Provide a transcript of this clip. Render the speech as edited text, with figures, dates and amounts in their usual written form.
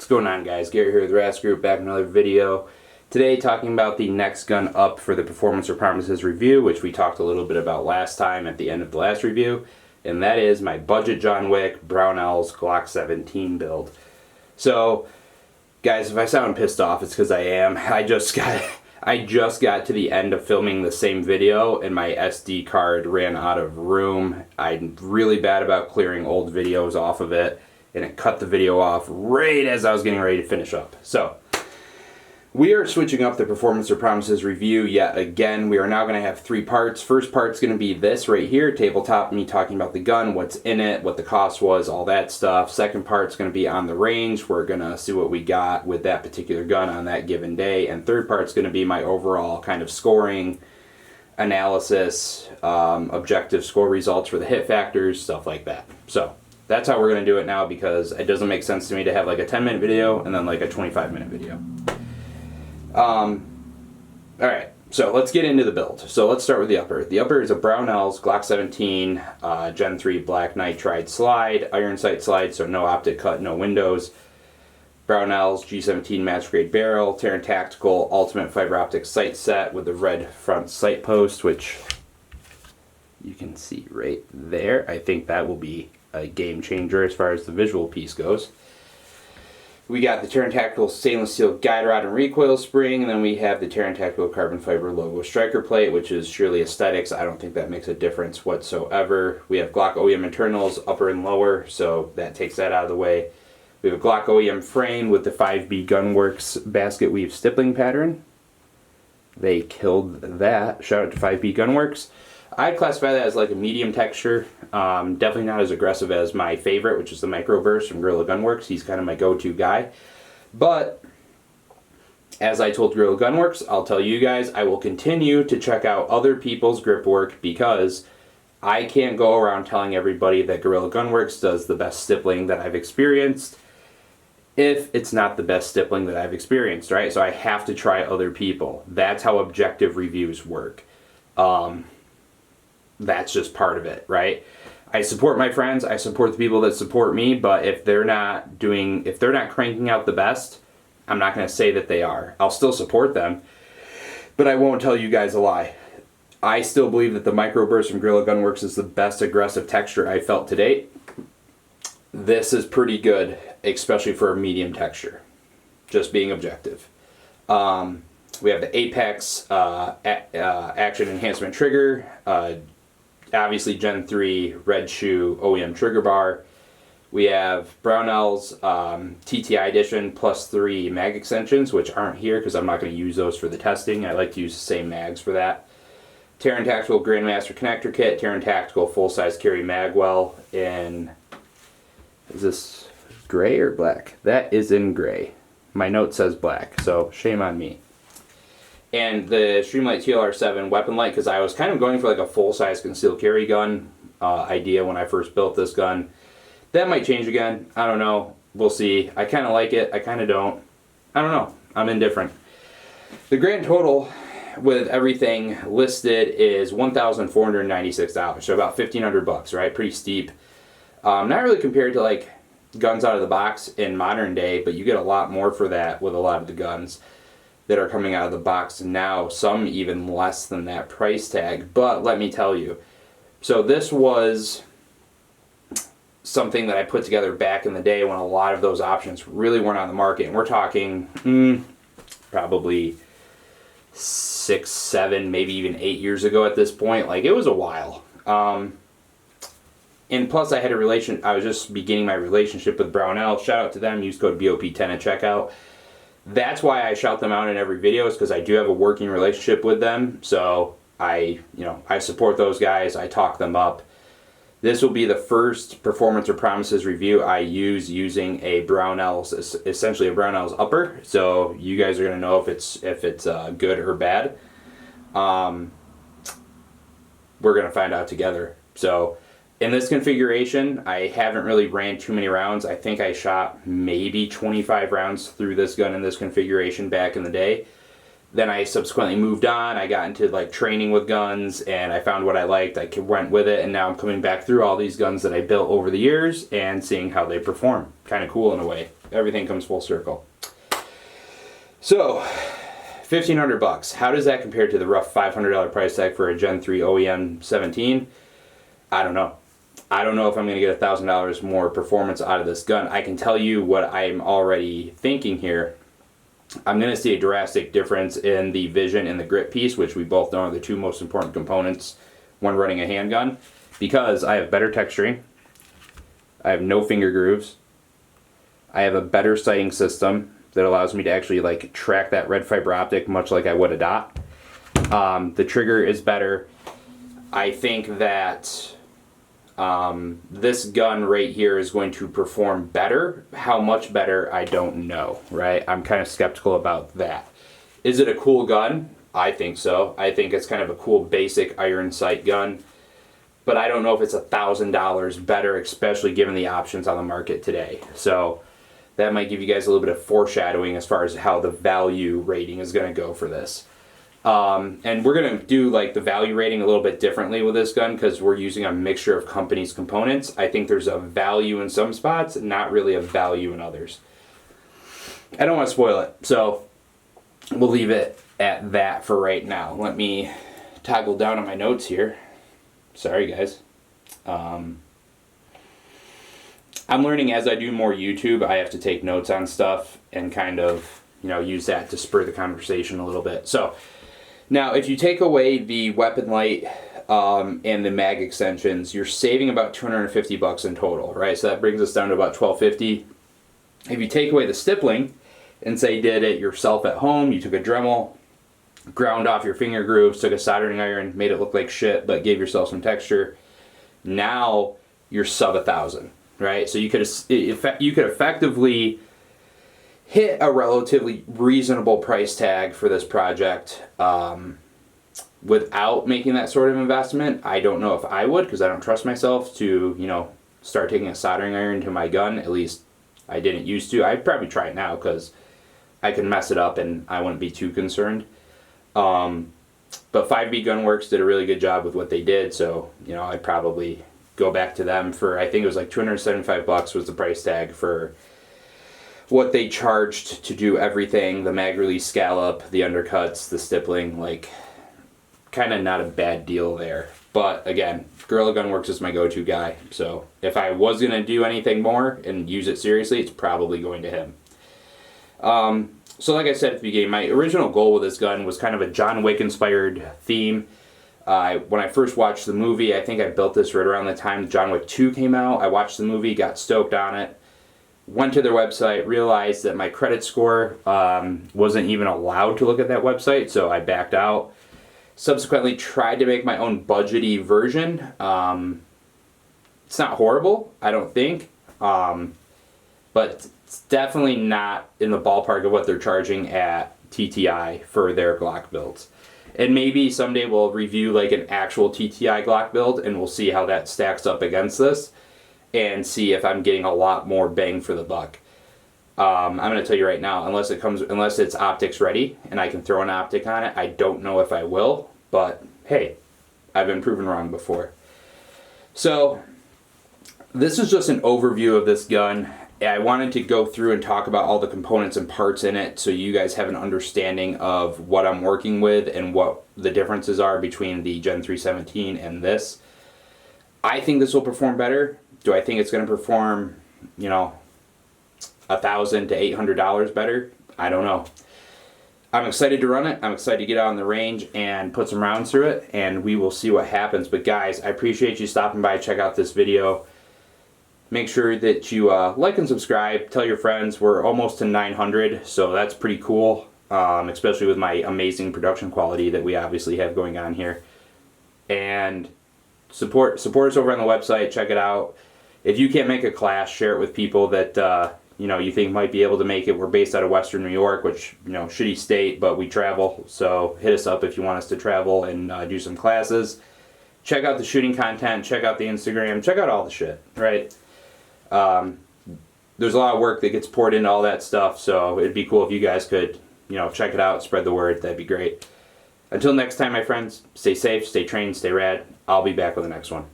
What's going on, guys? Gary here with the Rats Group, back in another video. Today talking about the next gun up for the Performance or Promises review, which we talked a little bit about last time at the end of the last review, and that is my budget John Wick Brownells Glock 17 build. So, guys, if I sound pissed off, it's because I am. I just got to the end of filming the same video and my SD card ran out of room. I'm really bad about clearing old videos off of it, and it cut the video off right as I was getting ready to finish up. So, we are switching up the Performance or Promises review yet again. We are now going to have 3 parts. First part's going to be this right here, tabletop, me talking about the gun, what's in it, what the cost was, all that stuff. Second part's going to be on the range. We're going to see what we got with that particular gun on that given day. And third part's going to be my overall kind of scoring, analysis, objective score results for the hit factors, stuff like that. So, that's how we're going to do it now, because it doesn't make sense to me to have like a 10-minute video and then like a 25-minute video. Alright, so let's get into the build. So let's start with the upper. The upper is a Brownells Glock 17 Gen 3 Black Nitride slide, iron sight slide, so no optic cut, no windows. Brownells G17 match grade barrel, Terran Tactical Ultimate Fiber Optic sight set with the red front sight post, which you can see right there. I think that will be a game changer as far as the visual piece goes. We got the Terran Tactical stainless steel guide rod and recoil spring, and then we have the Terran Tactical carbon fiber logo striker plate, which is surely aesthetics. I don't think that makes a difference whatsoever. We have Glock OEM internals, upper and lower, so that takes that out of the way. We have a Glock OEM frame with the 5B Gunworks basket weave stippling pattern. They killed that. Shout out to 5B Gunworks. I'd classify that as like a medium texture. Definitely not as aggressive as my favorite, which is the Microburst from Gorilla Gunworks. He's kind of my go-to guy. But, as I told Gorilla Gunworks, I'll tell you guys, I will continue to check out other people's grip work, because I can't go around telling everybody that Gorilla Gunworks does the best stippling that I've experienced if it's not the best stippling that I've experienced, right? So I have to try other people. That's how objective reviews work. That's just part of it, right? I support my friends, I support the people that support me, but if they're not cranking out the best, I'm not going to say that they are. I'll still support them, but I won't tell you guys a lie. I still believe that the Microburst from Gorilla Gunworks is the best aggressive texture I've felt to date. This is pretty good, especially for a medium texture, just being objective. We have the Apex Action Enhancement Trigger, obviously Gen 3 Red Shoe OEM trigger bar. We have Brownells TTI Edition +3 mag extensions, which aren't here because I'm not going to use those for the testing. I like to use the same mags for that. Terran Tactical Grandmaster Connector Kit, Terran Tactical full-size carry magwell in, is this gray or black? That is in gray. My note says black, so shame on me. And the Streamlight TLR7 weapon light, because I was kind of going for like a full-size concealed carry gun idea when I first built this gun. That might change again. I don't know. We'll see. I kind of like it. I kind of don't. I don't know. I'm indifferent. The grand total with everything listed is $1,496, so about $1,500, right? Pretty steep. Not really compared to like guns out of the box in modern day, but you get a lot more for that with a lot of the guns that are coming out of the box now, some even less than that price tag. But let me tell you, so this was something that I put together back in the day when a lot of those options really weren't on the market, and we're talking probably 6, 7, maybe even 8 years ago at this point. Like, it was a while. And plus I was just beginning my relationship with Brownell. Shout out to them, use code BOP10 at checkout. That's why I shout them out in every video, is because I do have a working relationship with them. So I support those guys. I talk them up. This will be the first Performance or Promises review I use using a Brownells, essentially a Brownells upper. So you guys are going to know if it's good or bad. We're going to find out together. So in this configuration, I haven't really ran too many rounds. I think I shot maybe 25 rounds through this gun in this configuration back in the day. Then I subsequently moved on. I got into like training with guns, and I found what I liked. I went with it, and now I'm coming back through all these guns that I built over the years and seeing how they perform. Kind of cool in a way. everything comes full circle. So, $1,500. How does that compare to the rough $500 price tag for a Gen 3 OEM 17? I don't know. I don't know if I'm going to get $1,000 more performance out of this gun. I can tell you what I'm already thinking here. I'm going to see a drastic difference in the vision and the grip piece, which we both know are the two most important components when running a handgun, because I have better texturing, I have no finger grooves, I have a better sighting system that allows me to actually like track that red fiber optic much like I would a dot. The trigger is better. I think that this gun right here is going to perform better. How much better, I don't know, right? I'm kind of skeptical about that. Is it a cool gun? I think so. I think it's kind of a cool basic iron sight gun, but I don't know if it's $1,000 better, especially given the options on the market today. So that might give you guys a little bit of foreshadowing as far as how the value rating is going to go for this. And we're going to do like the value rating a little bit differently with this gun because we're using a mixture of companies' components. I think there's a value in some spots, not really a value in others. I don't want to spoil it, so we'll leave it at that for right now. Let me toggle down on my notes here. Sorry, guys. I'm learning as I do more YouTube, I have to take notes on stuff and kind of, use that to spur the conversation a little bit. So, now, if you take away the weapon light and the mag extensions, you're saving about $250 in total, right? So that brings us down to about $1,250. If you take away the stippling and say you did it yourself at home, you took a Dremel, ground off your finger grooves, took a soldering iron, made it look like shit, but gave yourself some texture, now you're sub $1,000, right? So you could effectively hit a relatively reasonable price tag for this project without making that sort of investment. I don't know if I would, because I don't trust myself to, start taking a soldering iron to my gun. At least I didn't used to. I'd probably try it now because I can mess it up and I wouldn't be too concerned. But 5B Gunworks did a really good job with what they did, so I'd probably go back to them for, I think it was like $275 was the price tag for what they charged to do everything, the mag release scallop, the undercuts, the stippling, like kind of not a bad deal there. But again, Gorilla Gunworks is my go-to guy, so if I was going to do anything more and use it seriously, it's probably going to him. So like I said at the beginning, my original goal with this gun was kind of a John Wick inspired theme. When I first watched the movie, I think I built this right around the time John Wick 2 came out. I watched the movie, got stoked on it. Went to their website, realized that my credit score wasn't even allowed to look at that website, so I backed out. Subsequently tried to make my own budgety version. It's not horrible, I don't think, but it's definitely not in the ballpark of what they're charging at TTI for their Glock builds. And maybe someday we'll review like an actual TTI Glock build and we'll see how that stacks up against this and see if I'm getting a lot more bang for the buck. I'm going to tell you right now, unless it's optics ready and I can throw an optic on it, I don't know if I will, but hey, I've been proven wrong before. So this is just an overview of this gun. I wanted to go through and talk about all the components and parts in it so you guys have an understanding of what I'm working with and what the differences are between the Gen 317 and this. I think this will perform better. Do I think it's going to perform, $1,000 to $800 better? I don't know. I'm excited to run it. I'm excited to get out on the range and put some rounds through it, and we will see what happens. But guys, I appreciate you stopping by, check out this video. Make sure that you like and subscribe. Tell your friends. We're almost to 900, so that's pretty cool, especially with my amazing production quality that we obviously have going on here. And support us over on the website. Check it out. If you can't make a class, share it with people that you think might be able to make it. We're based out of Western New York, which shitty state, but we travel. So hit us up if you want us to travel and do some classes. Check out the shooting content. Check out the Instagram. Check out all the shit. Right. There's a lot of work that gets poured into all that stuff. So it'd be cool if you guys could check it out, spread the word. That'd be great. Until next time, my friends. Stay safe, stay trained, stay rad. I'll be back with the next one.